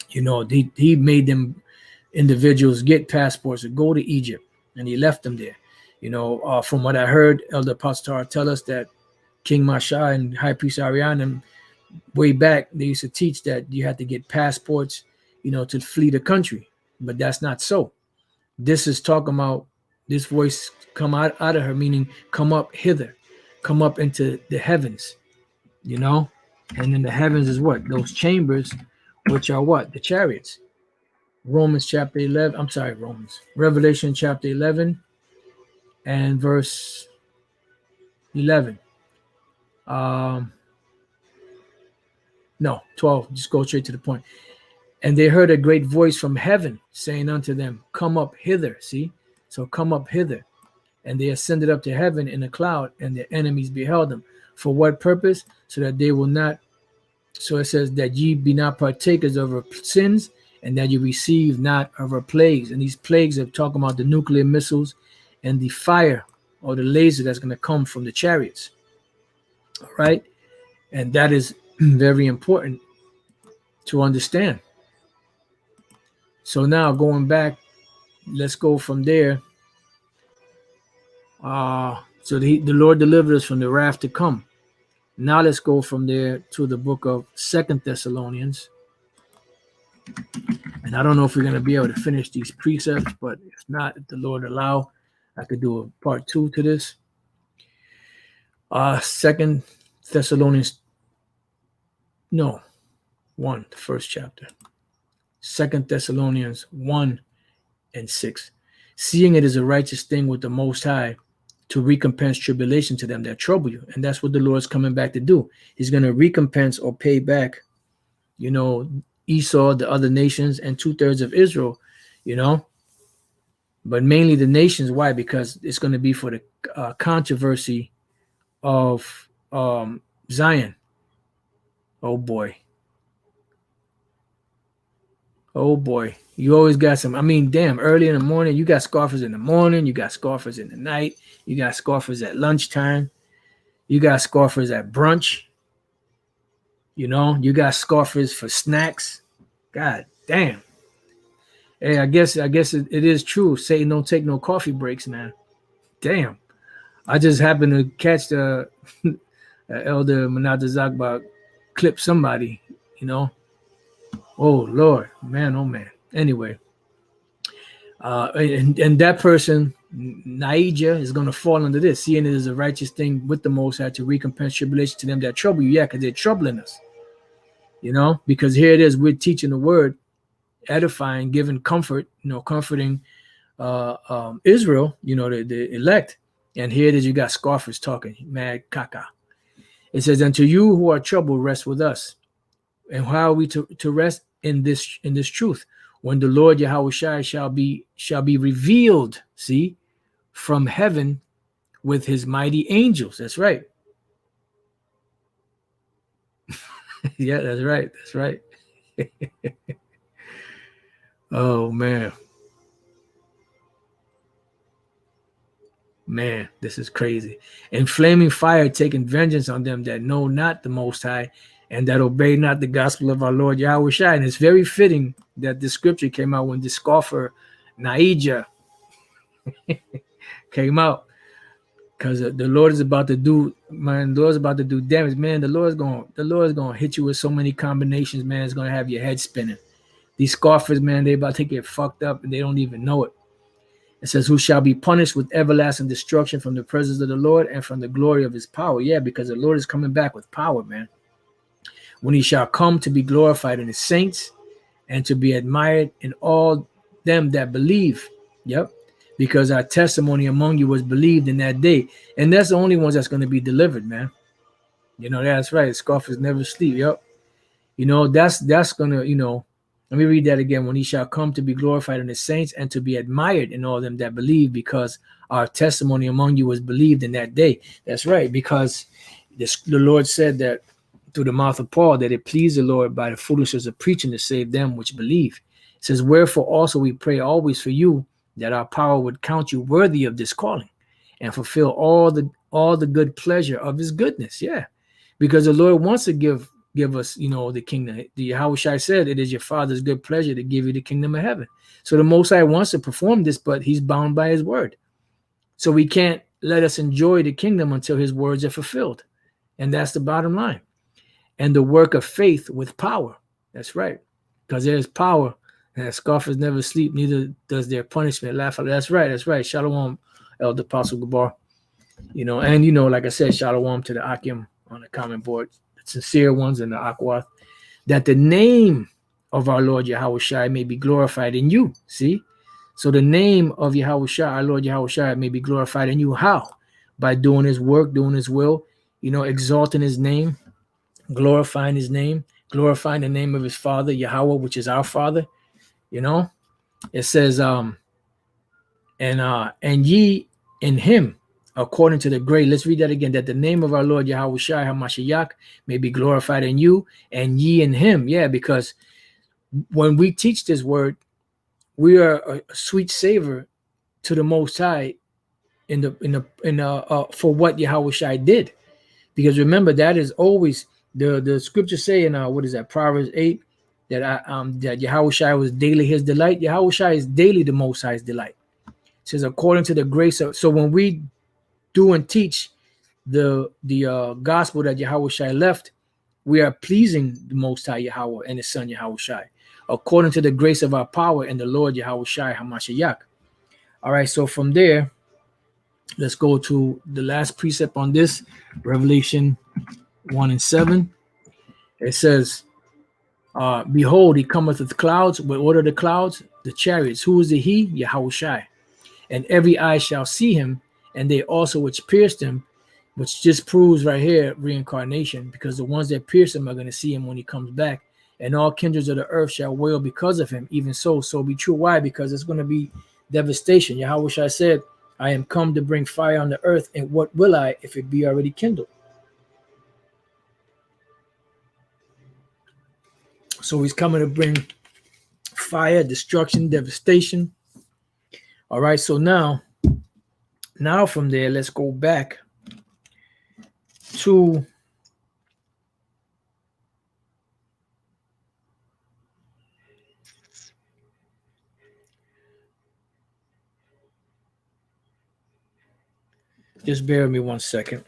He made them individuals get passports to go to Egypt, and he left them there. From what I heard, Elder Pastor tell us that King Masha and High Priest Ariana, way back, they used to teach that you had to get passports, to flee the country. But that's not so. This is talking about this voice come out of her, meaning come up hither, come up into the heavens, and in the heavens is what? Those chambers, which are what? The chariots. Revelation chapter 11 and verse 11. 12. Just go straight to the point. And they heard a great voice from heaven saying unto them, come up hither. See? So come up hither. And they ascended up to heaven in a cloud, and their enemies beheld them. For what purpose? So that they will not. So it says that ye be not partakers of her sins, and that you receive not of her plagues. And these plagues are talking about the nuclear missiles and the fire or the laser that's going to come from the chariots. All right? And that is very important to understand. So now going back, let's go from there. So the Lord delivered us from the wrath to come. Now let's go from there to the book of Second Thessalonians. And I don't know if we're going to be able to finish these precepts, but if not, if the Lord allow, I could do a part 2 to this. Second Thessalonians, no, 1, the first chapter. Second Thessalonians 1 and 6. Seeing it is a righteous thing with the Most High to recompense tribulation to them that trouble you. And that's what the Lord's coming back to do. He's going to recompense or pay back, Esau, the other nations, and 2/3 of Israel, but mainly the nations. Why? Because it's going to be for the controversy of Zion. Oh boy. You always got some. I mean, damn, early in the morning, you got scoffers in the morning, you got scoffers in the night, you got scoffers at lunchtime, you got scoffers at brunch, you got scoffers for snacks. God damn. Hey, I guess it is true. Satan don't take no coffee breaks, man. Damn. I just happened to catch the Elder Manata Zakba clip somebody, Oh Lord, man, oh man. Anyway, and that person, Naija, is going to fall under this. Seeing it as a righteous thing with the Most High to recompense tribulation to them that trouble you. Yeah, because they're troubling us. Because here it is, we're teaching the word, edifying, giving comfort, comforting Israel, the elect. And here it is, you got scoffers talking, mad caca. It says, "Unto you who are troubled, rest with us." And how are we to rest in this truth? When the Lord Yahushua shall be revealed, see, from heaven with his mighty angels. That's right. Yeah, that's right. That's right. Oh man. Man, this is crazy. And flaming fire taking vengeance on them that know not the Most High and that obey not the gospel of our Lord Yahushua. And it's very fitting that this scripture came out when the scoffer Naija came out, because the Lord is about to do, man. The Lord's about to do damage, man. The Lord's gonna hit you with so many combinations, man. It's gonna have your head spinning. These scoffers, man, they about to get fucked up and they don't even know it. It says, "Who shall be punished with everlasting destruction from the presence of the Lord and from the glory of his power." Yeah, because the Lord is coming back with power, man. "When he shall come to be glorified in his saints and to be admired in all them that believe." Yep. Because our testimony among you was believed in that day. And that's the only ones that's going to be delivered, man. That's right. Scoffers never sleep. Yep. That's going to, let me read that again. "When he shall come to be glorified in his saints and to be admired in all them that believe, because our testimony among you was believed in that day." That's right. Because the Lord said that through the mouth of Paul, that it pleased the Lord by the foolishness of preaching to save them which believe. It says, "Wherefore also we pray always for you, that our power would count you worthy of this calling and fulfill all the good pleasure of his goodness." Yeah. Because the Lord wants to give us, the kingdom. The Yahushua said, "It is your Father's good pleasure to give you the kingdom of heaven." So the Most High wants to perform this, but he's bound by his word. So we can't let us enjoy the kingdom until his words are fulfilled. And that's the bottom line. "And the work of faith with power." That's right. Because there's power. And scoffers never sleep, neither does their punishment laugh. That's right. That's right. Shalom, Elder Apostle Gabar. And like I said, shalom to the Akim on the comment board, the sincere ones and the Akwath, "that the name of our Lord Yahushua may be glorified in you." See? So the name of Yahushua, our Lord Yahushua, may be glorified in you. How? By doing his work, doing his will, exalting his name, glorifying his name, glorifying the name of his Father, Yahweh, which is our Father. It says, and ye in him, according to the great," let's read that again, "that the name of our Lord Yahushua HaMashiach may be glorified in you, and ye in him." Yeah, because when we teach this word, we are a sweet savor to the Most High for what Yahushua did. Because remember, that is always the scriptures say in what is that, Proverbs 8, that that Yahushua was daily his delight. Yahushua is daily the Most High's delight. It says, according to the grace of. So when we do and teach the gospel that Yahweh Shai left, we are pleasing the Most High Yahweh and His Son Yahweh Shai, according to the grace of our power in the Lord Yahweh Shai Hamashiach. All right, so from there, let's go to the last precept on this, Revelation 1:7. It says, behold, he cometh with clouds. What order the clouds? The chariots. Who is the he? Yahweh Shai. And every eye shall see him, and they also which pierced him, which just proves right here reincarnation, because the ones that pierce him are going to see him when he comes back. And all kindreds of the earth shall wail because of him, even so be true. Why? Because it's going to be devastation. Yahweh Shai said, I am come to bring fire on the earth, and what will I if it be already kindled? So he's coming to bring fire, destruction, devastation. All right, so now from there, let's go back to just bear with me 1 second.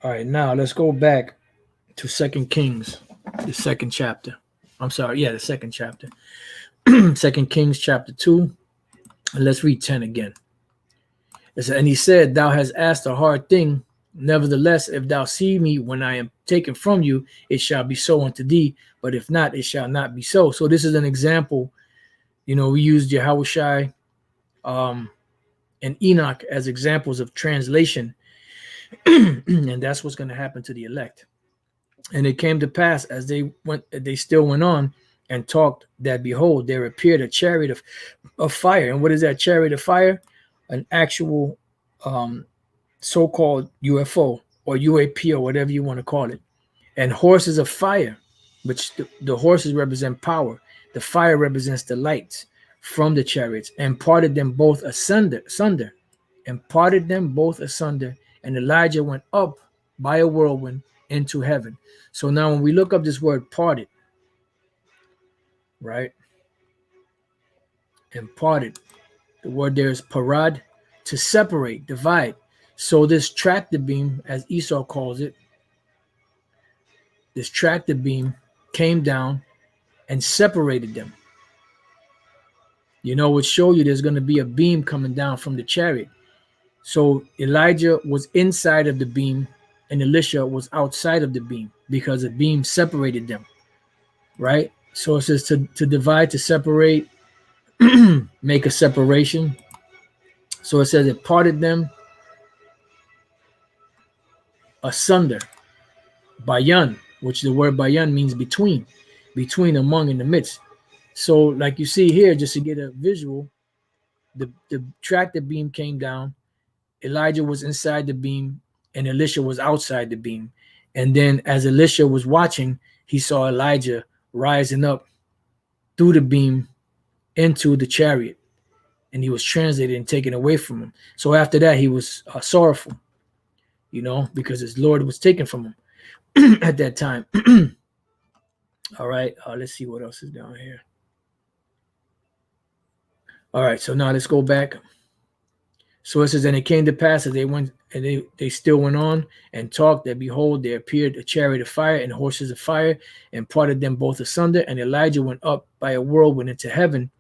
All right, now let's go back to 2 Kings, the second chapter. I'm sorry, the second chapter. 2 Kings chapter 2. And let's read 10 again. And he said, thou hast asked a hard thing. Nevertheless, if thou see me when I am taken from you, it shall be so unto thee. But if not, it shall not be so. So this is an example. We used Yahweh Shai and Enoch as examples of translation. And that's what's going to happen to the elect. And it came to pass as they still went on and talked, that behold, there appeared a chariot of fire. And what is that chariot of fire? An actual so-called UFO or UAP or whatever you want to call it. And horses of fire, which the horses represent power. The fire represents the lights from the chariots, and parted them both asunder, and parted them both asunder. And Elijah went up by a whirlwind into heaven. So now when we look up this word parted, right? And parted, the word there is parad, to separate, divide. So this tractor beam, as Esau calls it, this tractor beam came down and separated them. Would show you there's going to be a beam coming down from the chariot. So Elijah was inside of the beam and Elisha was outside of the beam, because the beam separated them, right? So it says to divide, to separate, make a separation. So it says it parted them asunder. Bayan, which the word bayan means between, among, in the midst. So like you see here, just to get a visual, the tractor beam came down, Elijah was inside the beam, and Elisha was outside the beam. And then as Elisha was watching, he saw Elijah rising up through the beam into the chariot, and he was translated and taken away from him. So after that, he was sorrowful, because his Lord was taken from him at that time. All right, let's see what else is down here. All right, so now let's go back. So it says, and it came to pass that they went, and they still went on and talked, that behold, there appeared a chariot of fire and horses of fire, and parted them both asunder. And Elijah went up by a whirlwind into heaven,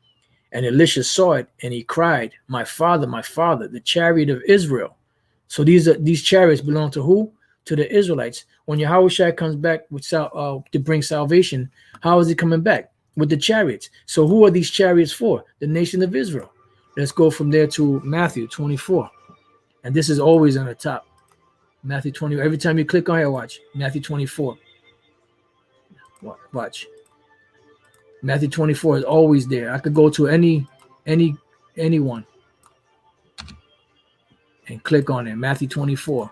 and Elisha saw it, and he cried, my father, the chariot of Israel. So these chariots belong to who? To the Israelites. When Yahweh Shai comes back with to bring salvation, how is he coming back? With the chariots. So who are these chariots for? The nation of Israel. Let's go from there to Matthew 24. And this is always on the top. Matthew 20. Every time you click on here, watch. Matthew 24. Watch. Matthew 24 is always there. I could go to anyone and click on it. Matthew 24.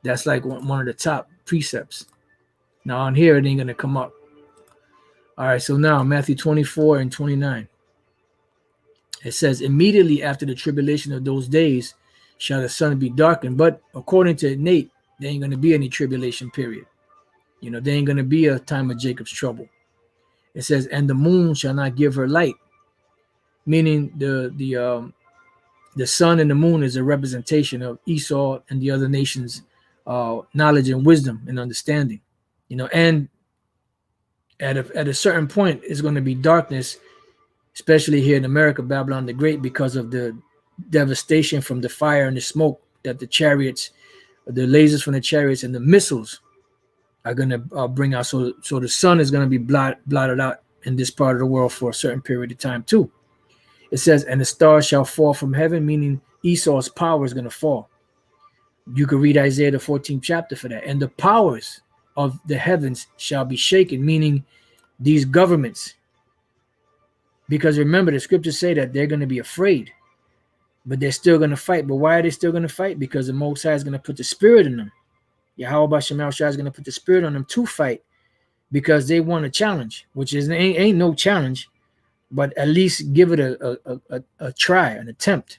That's like one of the top precepts. Now on here, it ain't going to come up. All right, so now Matthew 24 and 29. It says, immediately after the tribulation of those days shall the sun be darkened. But according to Nate, there ain't going to be any tribulation period. There ain't going to be a time of Jacob's trouble. It says, and the moon shall not give her light, meaning the sun and the moon is a representation of Esau and the other nations' knowledge and wisdom and understanding. And at a certain point, it's going to be darkness, especially here in America, Babylon the Great, because of the devastation from the fire and the smoke that the chariots, the lasers from the chariots and the missiles are going to bring out. So the sun is going to be blotted out in this part of the world for a certain period of time too. It says, and the stars shall fall from heaven, meaning Esau's power is going to fall. You could read Isaiah the 14th chapter for that. And the powers of the heavens shall be shaken, meaning these governments. Because remember, the scriptures say that they're going to be afraid, but they're still going to fight. But why are they still going to fight? Because the Most High is going to put the spirit in them. Yahweh Shemel Shai is going to put the spirit on them to fight, because they want a challenge, which is ain't no challenge, but at least give it a try, an attempt.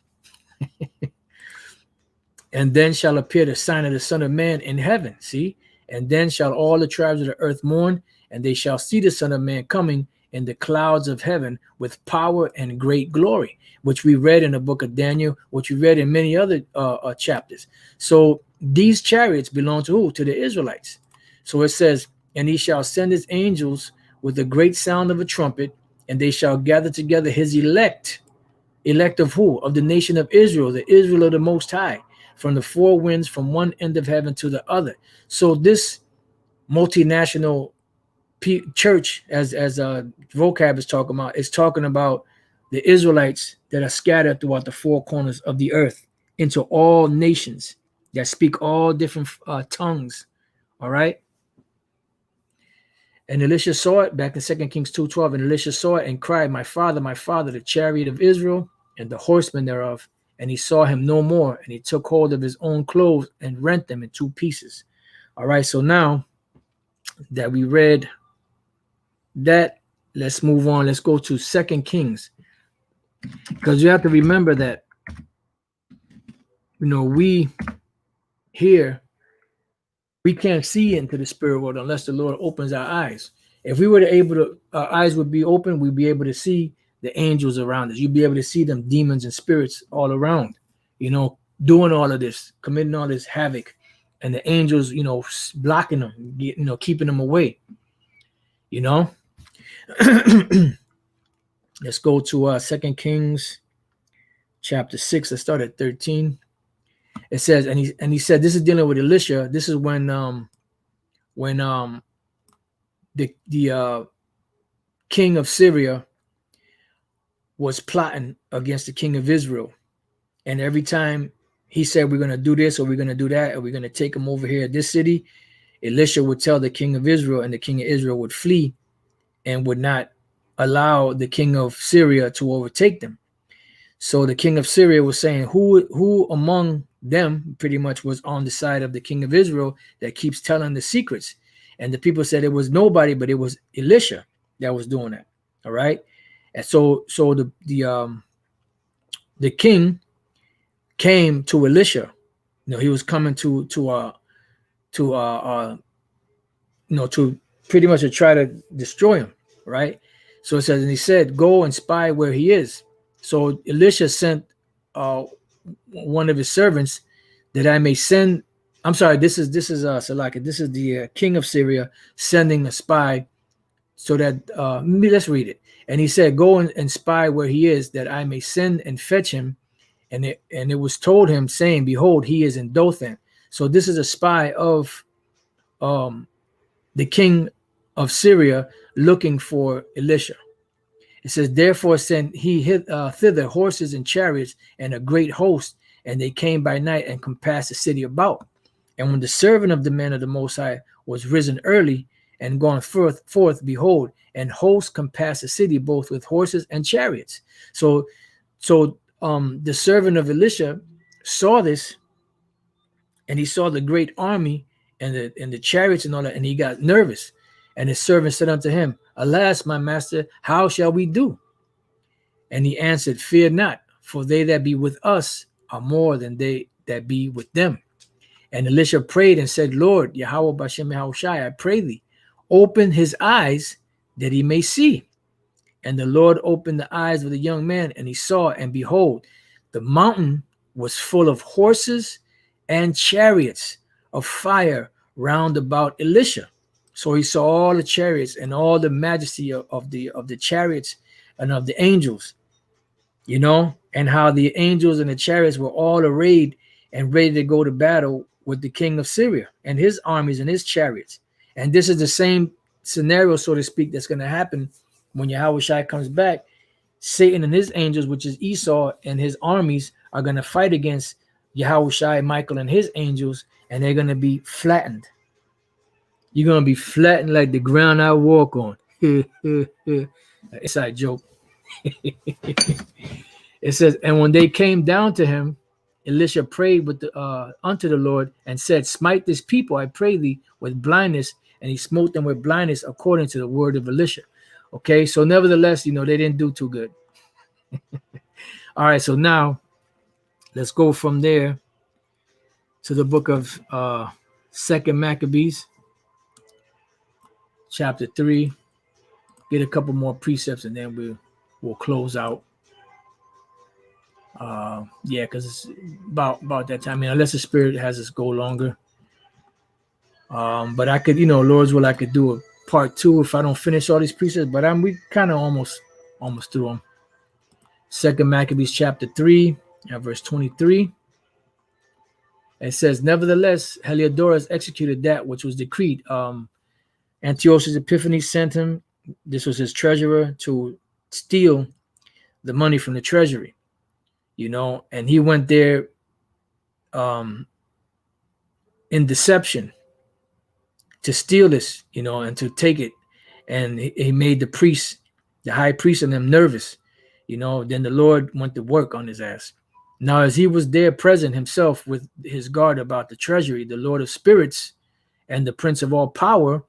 And then shall appear the sign of the Son of Man in heaven. See? And then shall all the tribes of the earth mourn, and they shall see the Son of Man coming in the clouds of heaven with power and great glory, which we read in the book of Daniel, which we read in many other chapters. So these chariots belong to who? To the Israelites. So it says, and he shall send his angels with a great sound of a trumpet, and they shall gather together his elect. Elect of who? Of the nation of Israel, the Israel of the Most High, from the four winds, from one end of heaven to the other. So this multinational church, as vocab is talking about, is talking about the Israelites that are scattered throughout the four corners of the earth into all nations that speak all different tongues. All right. And Elisha saw it back in 2 Kings 2:12. And Elisha saw it and cried, my father, the chariot of Israel and the horsemen thereof. And he saw him no more. And he took hold of his own clothes and rent them in two pieces. All right. So now that we read that, let's move on. Let's go to 2 Kings. Because you have to remember that, we here, we can't see into the spirit world unless the Lord opens our eyes. If we were our eyes would be open, we'd be able to see the angels around us. You'd be able to see them demons and spirits all around, doing all of this, committing all this havoc, and the angels, blocking them, keeping them away, Let's go to 2 Kings chapter 6. Let's start at 13. It says, and he said, this is dealing with Elisha. This is when the king of Syria was plotting against the king of Israel. And every time he said, we're going to do this, or we're going to do that, or we're going to take him over here at this city, Elisha would tell the king of Israel, and the king of Israel would flee and would not allow the king of Syria to overtake them. So the king of Syria was saying, who among them pretty much was on the side of the king of Israel that keeps telling the secrets? And the people said it was nobody, but it was Elisha that was doing that. All right. And so the king came to Elisha. He was coming to pretty much to try to destroy him. Right. So it says, and he said, go and spy where he is. So Elisha sent one of his servants that I may send. I'm sorry, this is Salaka. This is the king of Syria sending a spy so that let's read it. And he said, go and spy where he is, that I may send and fetch him. And it was told him, saying, behold, he is in Dothan. So this is a spy of the king of Syria looking for Elisha. It says, therefore sent he thither horses and chariots and a great host, and they came by night and compassed the city about. And when the servant of the man of the Most High was risen early and gone forth, behold, and hosts compassed the city both with horses and chariots. So the servant of Elisha saw this, and he saw the great army and the chariots and all that, and he got nervous. And his servant said unto him, alas, my master, how shall we do? And he answered, fear not, for they that be with us are more than they that be with them. And Elisha prayed and said, Lord, Yahweh Bashem Yahushai, I pray thee, open his eyes that he may see. And the Lord opened the eyes of the young man, and he saw, and behold, the mountain was full of horses and chariots of fire round about Elisha. So he saw all the chariots and all the majesty of the chariots and of the angels, you know, and how the angels and the chariots were all arrayed and ready to go to battle with the king of Syria and his armies and his chariots. And this is the same scenario, so to speak, that's going to happen when Yahushua comes back. Satan and his angels, which is Esau and his armies, are going to fight against Yahushua, Michael, and his angels, and they're going to be flattened. You're going to be flattened like the ground I walk on. Inside joke. It says, and when they came down to him, Elisha prayed unto the Lord and said, smite this people, I pray thee, with blindness. And he smote them with blindness according to the word of Elisha. Okay, so nevertheless, you know, they didn't do too good. All right, so now let's go from there to the book of 2 Maccabees, chapter 3. Get a couple more precepts and then we'll close out. Yeah, because it's about that time. I mean, unless the Spirit has us go longer. But I could, you know, Lord's will, I could do a part 2 if I don't finish all these precepts. But we kind of almost through them. 2 Maccabees chapter 3 and verse 23. It says, nevertheless, Heliodorus executed that which was decreed. Antiochus Epiphanes sent him. This was his treasurer, to steal the money from the treasury. You know, and he went there in deception to steal this, you know, and to take it. And he made the priests, the high priest and them nervous, you know. Then the Lord went to work on his ass. Now, as he was there present himself with his guard about the treasury, the Lord of spirits and the prince of all power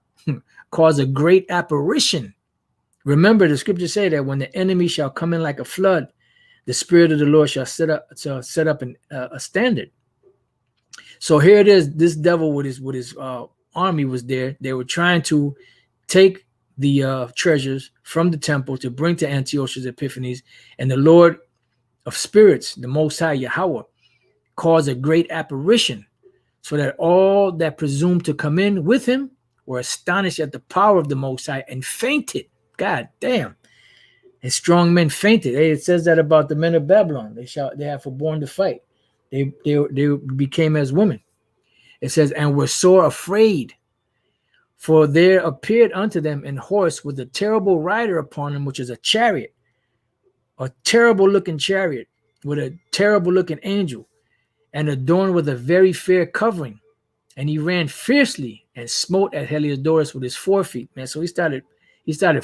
caused a great apparition. Remember, the scriptures say that when the enemy shall come in like a flood, the Spirit of the Lord shall set up a standard. So here it is. This devil with his army was there. They were trying to take the treasures from the temple to bring to Antiochus Epiphanes, and the Lord of spirits, the Most High Yahweh, caused a great apparition, so that all that presumed to come in with him were astonished at the power of the Most High and fainted. God damn. And strong men fainted. Hey, it says that about the men of Babylon. They have forborne to fight. They became as women. It says, and were sore afraid, for there appeared unto them an horse with a terrible rider upon him, which is a chariot, a terrible looking chariot with a terrible looking angel, and adorned with a very fair covering. And he ran fiercely and smote at Heliodorus with his forefeet. Man, so he started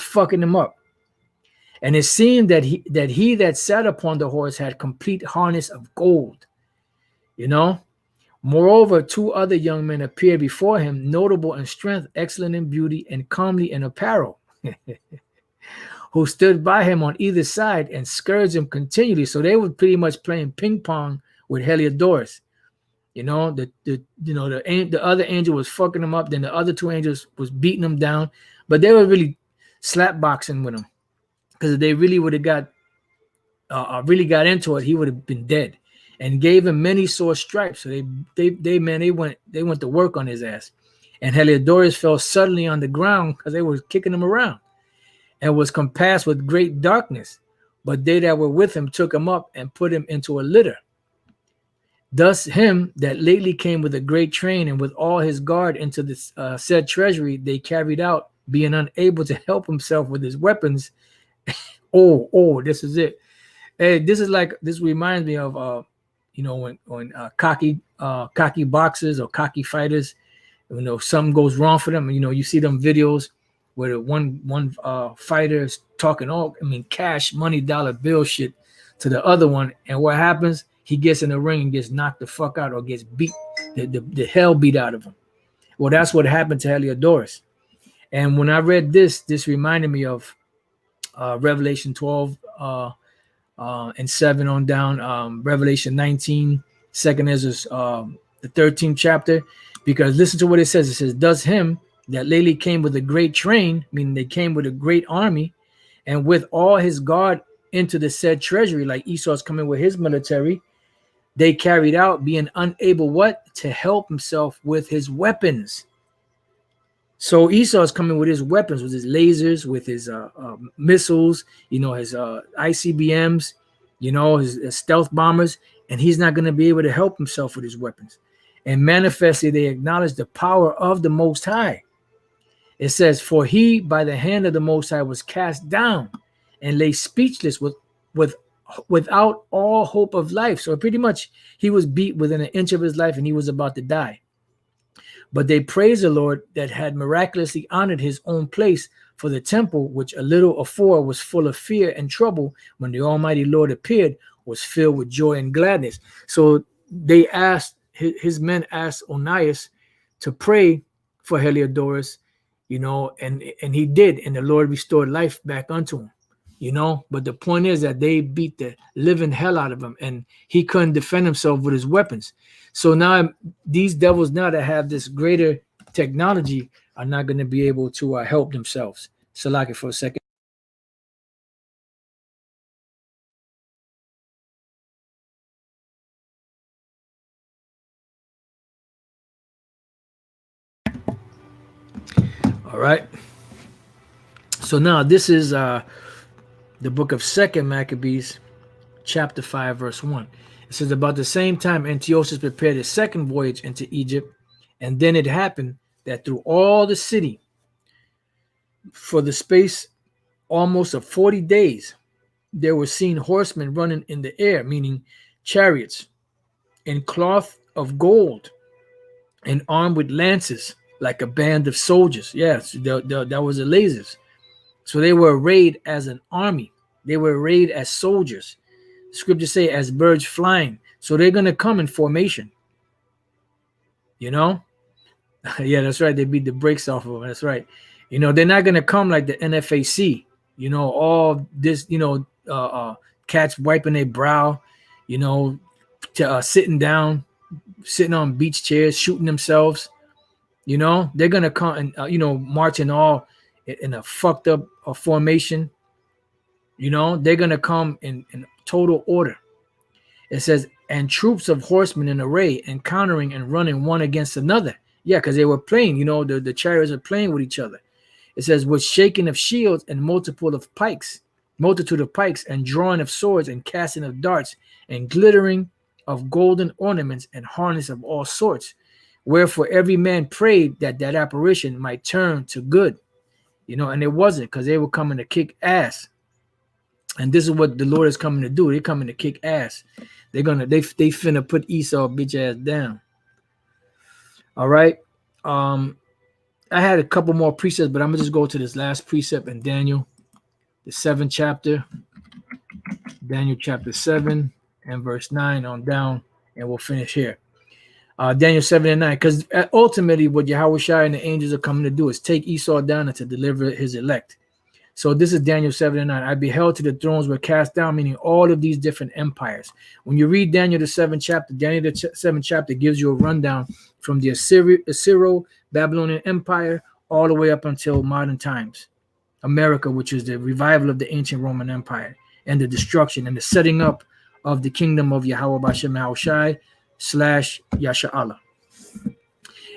fucking him up. And it seemed that he that sat upon the horse had complete harness of gold, you know. Moreover, 2 other young men appeared before him, notable in strength, excellent in beauty, and comely in apparel, who stood by him on either side and scourged him continually. So they were pretty much playing ping pong with Heliodorus. You know, the other angel was fucking him up. Then the other 2 angels was beating him down, but they were really slap boxing with him. Because if they really would have got into it, he would have been dead. And gave him many sore stripes. So they went to work on his ass. And Heliodorus fell suddenly on the ground because they were kicking him around, and was compassed with great darkness. But they that were with him took him up and put him into a litter. Thus him that lately came with a great train and with all his guard into the said treasury, they carried out, being unable to help himself with his weapons. This is it. Hey, this reminds me of when cocky boxers or cocky fighters, you know, something goes wrong for them. You know, you see them videos where the one fighter is talking cash money dollar bill shit to the other one, and what happens? He gets in the ring and gets knocked the fuck out or gets beat the hell beat out of him. Well, that's what happened to Heliodorus. And when I read this reminded me of Revelation 12 and 7 on down, Revelation 19, 2nd Ezra, the 13th chapter, because listen to what it says. It says, thus him that lately came with a great train, meaning they came with a great army, and with all his guard into the said treasury, like Esau's coming with his military, they carried out, being unable what? To help himself with his weapons. So Esau's coming with his weapons, with his lasers, with his missiles, his ICBMs, his stealth bombers, and he's not going to be able to help himself with his weapons. And manifestly, they acknowledge the power of the Most High. It says, for he by the hand of the Most High was cast down and lay speechless without all hope of life. So pretty much he was beat within an inch of his life and he was about to die. But they praised the Lord that had miraculously honored his own place, for the temple, which a little afore was full of fear and trouble, when the Almighty Lord appeared, was filled with joy and gladness. So they asked, his men asked Onias to pray for Heliodorus, and he did, and the Lord restored life back unto him. But the point is that they beat the living hell out of him, and he couldn't defend himself with his weapons. So now these devils, now that have this greater technology, are not going to be able to help themselves. Salaki for a second. All right. So now this is the book of 2 Maccabees, chapter 5, verse 1. It says, about the same time Antiochus prepared his second voyage into Egypt, and then it happened that through all the city, for the space almost of 40 days, there were seen horsemen running in the air, meaning chariots, in cloth of gold, and armed with lances, like a band of soldiers. Yes, that was the lasers. So they were arrayed as an army. They were arrayed as soldiers. Scriptures say as birds flying. So they're going to come in formation. Yeah, that's right. They beat the brakes off of them. That's right. They're not going to come like the NFAC. All this, cats wiping their brow, sitting down, sitting on beach chairs, shooting themselves. They're going to come and, marching all in a fucked up formation. They're going to come in total order. It says, and troops of horsemen in array, encountering and running one against another. Yeah, because they were playing, the chariots are playing with each other. It says, with shaking of shields and multitude of pikes, and drawing of swords and casting of darts, and glittering of golden ornaments and harness of all sorts. Wherefore every man prayed that apparition might turn to good. And it wasn't, because they were coming to kick ass. And this is what the Lord is coming to do. They're coming to kick ass. They finna put Esau bitch ass down. All right. I had a couple more precepts, but I'm gonna just go to this last precept in Daniel, the 7th chapter, Daniel chapter 7 and verse 9 on down, and we'll finish here. Daniel 7 and 9, because ultimately what Yahushua and the angels are coming to do is take Esau down and to deliver his elect. So this is Daniel 7 and 9. I beheld till the thrones were cast down, meaning all of these different empires. When you read Daniel the 7th chapter, Daniel the 7th chapter gives you a rundown from the Assyro-Babylonian Empire all the way up until modern times. America, which is the revival of the ancient Roman Empire, and the destruction and the setting up of the kingdom of Yahweh Bashem Yahushai / Yasha'Allah.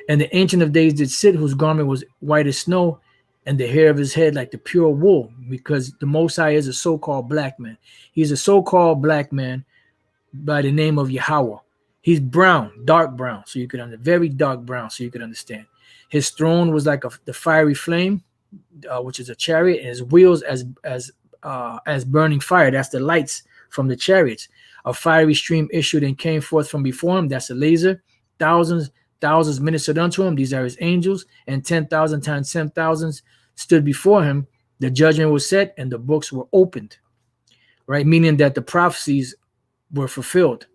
And the Ancient of Days did sit, whose garment was white as snow, and the hair of his head like the pure wool, because the Most High is a so-called black man. He's a so-called black man by the name of Yahweh. He's brown, dark brown, so you could understand, very dark brown, so you could understand. His throne was like the fiery flame, which is a chariot, and his wheels as burning fire. That's the lights from the chariots. A fiery stream issued and came forth from before him. That's a laser. Thousands ministered unto him. These are his angels, and 10,000 times 10,000 stood before him. The judgment was set, and the books were opened. Right, meaning that the prophecies were fulfilled.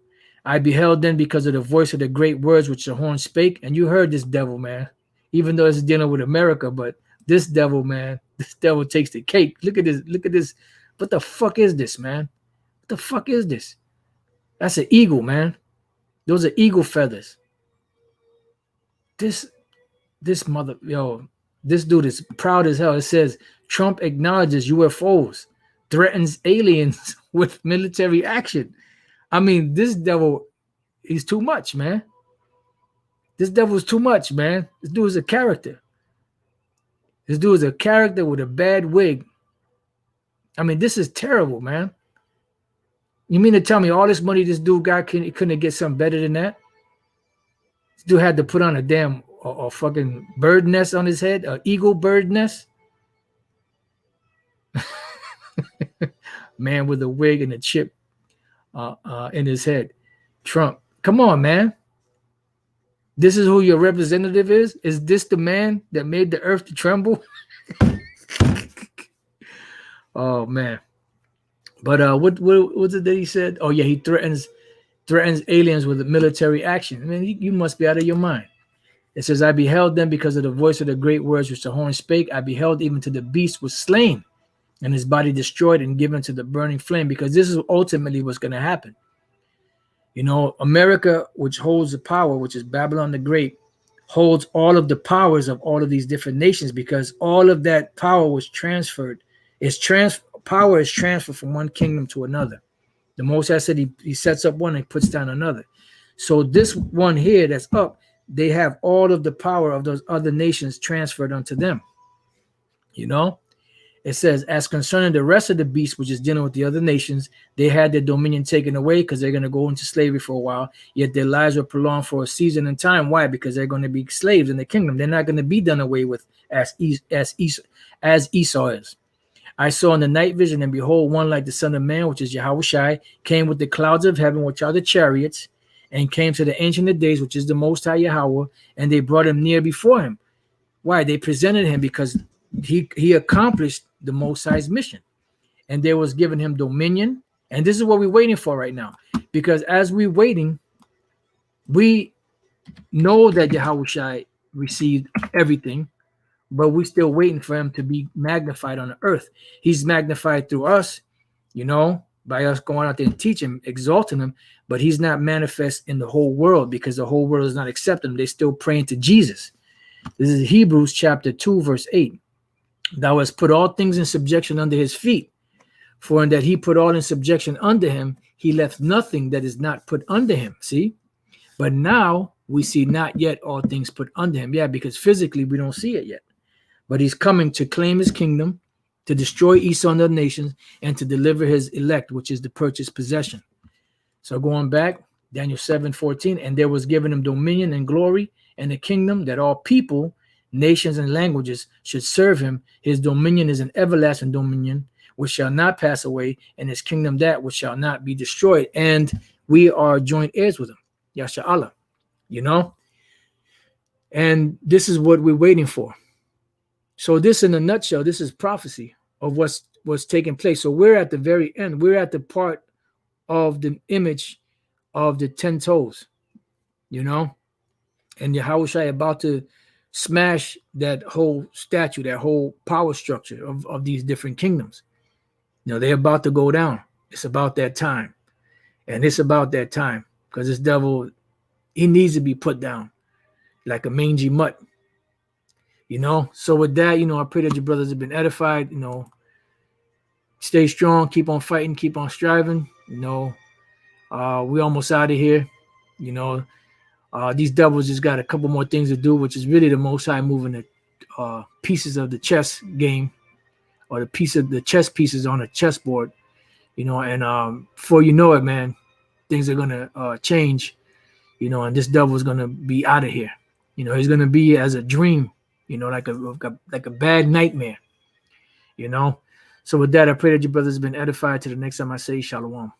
I beheld then, because of the voice of the great words which the horn spake. And you heard this devil, man, even though it's dealing with America, but this devil, man, this devil takes the cake. Look at this. Look at this. What the fuck is this, man? What the fuck is this? That's an eagle, man. Those are eagle feathers. This This dude is proud as hell. It says Trump acknowledges UFOs, threatens aliens with military action. I mean, this devil, he's too much, man. This devil is too much, man. This dude is a character. This dude is a character with a bad wig. I mean, this is terrible, man. You mean to tell me all this money this dude got, couldn't get something better than that? This dude had to put on a damn a fucking bird nest on his head, an eagle bird nest. Man with a wig and a chip in his head. Trump. Come on, man. This is who your representative is? Is this the man that made the earth to tremble? Oh, man. But what was it that he said? Oh, yeah, he threatens aliens with military action. I mean, you must be out of your mind. It says, I beheld them because of the voice of the great words which the horn spake. I beheld even to the beast was slain, and his body destroyed and given to the burning flame, because this is ultimately what's going to happen. You know, America, which holds the power, which is Babylon the Great, holds all of the powers of all of these different nations, because all of that power was transferred. Power is transferred from one kingdom to another. The Most High said he sets up one and puts down another. So this one here that's up, they have all of the power of those other nations transferred unto them. You know, it says, as concerning the rest of the beasts, which is dealing with the other nations, they had their dominion taken away because they're going to go into slavery for a while, yet their lives were prolonged for a season and time. Why? Because they're going to be slaves in the kingdom. They're not going to be done away with as Esau is. I saw in the night vision, and behold, one like the Son of Man, which is Yahushai, came with the clouds of heaven, which are the chariots, and came to the Ancient of Days, which is the Most High Yahweh, and they brought him near before him. Why? They presented him because he accomplished the Most High's mission, and there was given him dominion. And this is what we're waiting for right now, because as we're waiting, we know that Yahushai received everything, but we're still waiting for him to be magnified on the earth. He's magnified through us, you know, by us going out there and teaching, exalting him, but he's not manifest in the whole world because the whole world is not accepting him. They're still praying to Jesus. This is Hebrews chapter 2, verse 8. Thou hast put all things in subjection under his feet. For in that he put all in subjection under him, he left nothing that is not put under him. See? But now we see not yet all things put under him. Yeah, because physically we don't see it yet. But he's coming to claim his kingdom, to destroy Esau and the nations, and to deliver his elect, which is the purchased possession. So going back, Daniel 7:14, and there was given him dominion and glory and a kingdom, that all people, nations, and languages should serve him. His dominion is an everlasting dominion, which shall not pass away, and his kingdom that which shall not be destroyed. And we are joint heirs with him, Yasha Allah, you know? And this is what we're waiting for. So this, in a nutshell, this is prophecy of what's taking place. So we're at the very end. We're at the part of the image of the 10 toes, you know? And Yahushua about to smash that whole statue, that whole power structure of these different kingdoms. You know, they're about to go down. It's about that time. And it's about that time because this devil, he needs to be put down like a mangy mutt. You know, so with that, you know, I pray that your brothers have been edified. You know, stay strong, keep on fighting, keep on striving. You know, we almost out of here. You know, these devils just got a couple more things to do, which is really the Most High moving the pieces of the chess game, or the chess pieces on a chessboard. You know, and before you know it, man, things are gonna change. You know, and this devil is gonna be out of here. You know, he's gonna be as a dream. You know, like a bad nightmare, you know. So with that, I pray that your brothers have been edified. To the next time I say shalom.